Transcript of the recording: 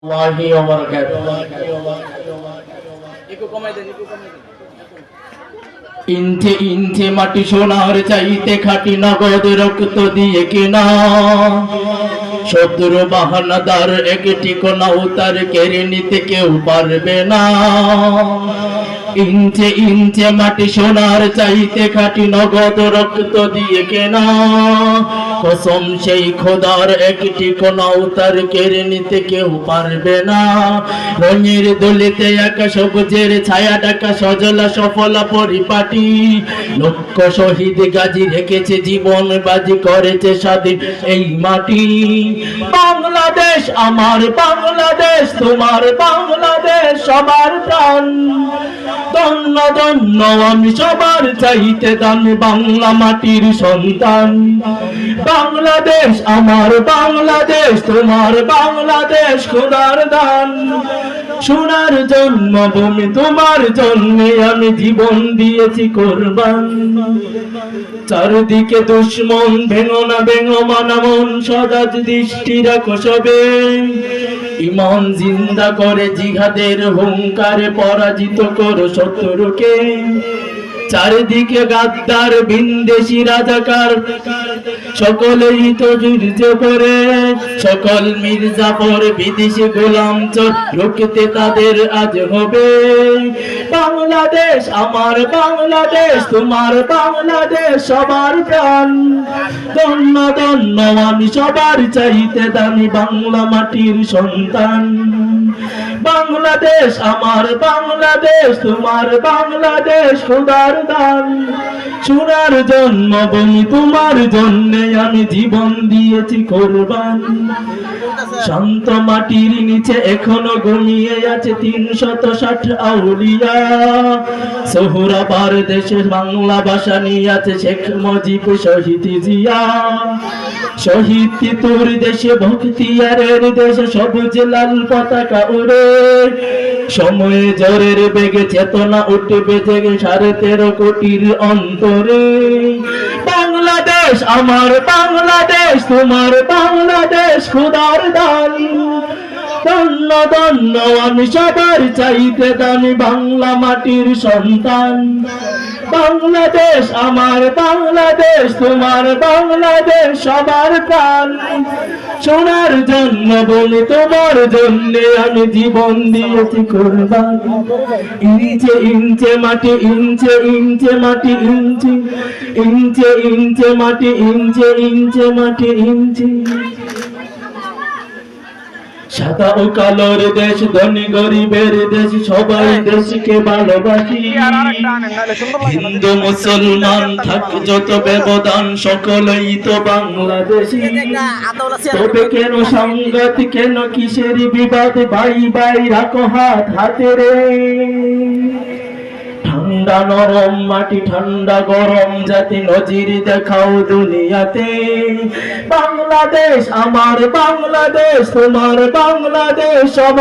वाही इंचे इंचे माटी सोनार चाইতে খাঁটি নগদ রক্ত দিয়ে কেনা শত্রু বাহানাদার একটি কোনাও তার কেড়ে নিতে কেউ পারবে না। इंचे इंचे माटी सोनार चाইতে খাঁটি নগদ রক্ত দিয়ে কেনা কসম সেই খোদার একটি কোনাও তার কেড়ে নিতে কেউ পারবে না। রঙের দলিতে একা সবুজের ছায়া ঢাকা সজলা সফলা পরিপাটি লক্ষ শহীদ গাজী রেখেছে জীবন বাজি করেছে স্বাধীন এই মাটি। বাংলাদেশ আমার বাংলাদেশ তোমার বাংলাদেশ সবার প্রাণ ধন্য ধন্য আমি সবার চাইতে দামি বাংলা মাটির সন্তান। বাংলাদেশ আমার বাংলাদেশ তোমার বাংলাদেশ খোদার দান সোনার জন্মভূমি তোমার জন্মে আমি জীবন দিয়েছি কোরবান। চারদিকে দুশ্মন ভেঙো না ভেঙো মানামন সদাজ দৃষ্টি রাখো সবে ইমান জিন্দা করে জিহাদের হুঙ্কারে পরাজিত করো শত্রুকে। চারিদিকে গাদ্দার বিন্দেশি রাজাকার সকলেই তো যুদ্ধ করে সকল মির্জাফর বিদেশি গোলাম চোর রুখতে তাদের আজ হবে। বাংলাদেশ আমার বাংলাদেশ তোমার বাংলাদেশ সবার প্রাণ ধন্য ধন্য আমি সবার চাইতে দামি বাংলা মাটির সন্তান। বাংলাদেশ আমার বাংলাদেশ তোমার বাংলাদেশ খোদার দান সোনার জন্মভূমি তোমার জন্যে আমি জীবন দিয়েছি কোরবান। শান্ত মাটির নিচে এখনো ঘুমিয়ে আছে ৩৬০ আউলিয়া সোহরাবার দেশে বাংলা ভাষা নিয়ে আছে শেখ মুজিব শহীদ জিয়া। শহীদ তিতুর দেশে বখতিয়ারের দেশে সবুজ লাল পতাকা উড়ে সময়ে জ্বরের বেগে চেতনা উঠবে জেগে ১৩.৫ কোটির অন্তরে। বাংলাদেশ আমার বাংলাদেশ তোমার বাংলাদেশ খোদার দান ধন্য ধন্য আমি সবার চাইতে দামি বাংলা মাটির সন্তান। বাংলাদেশ আমার বাংলাদেশ তোমার বাংলাদেশ সবার প্রাণ সোনার জন্মভূমি তোমার জন্যে আমি জীবন দিয়েছি কোরবান। ইঞ্চে ইঞ্চে মাটি ইঞ্চে ইঞ্চে মাটি ইঞ্চে ইঞ্চে ইঞ্চে মাটি ইঞ্চে ইঞ্চে মাটি ইঞ্চে। সাদা ও কালোর দেশ ধনী গরিবের দেশ সবাই দেশকে ভালোবাসি। হিন্দু মুসলমান থাক যত ব্যবধান সকলেই তো বাংলাদেশী। তবে কেন সংঘাত কেন কিসের বিবাদ ভাই ভাই রাখো হাত হাতে রে। ঠান্ডা নরম মাটি ঠান্ডা গরম জাতি নজির দেখাও দুনিয়াতে। বাংলাদেশ আমার বাংলাদেশ তোমার বাংলাদেশ।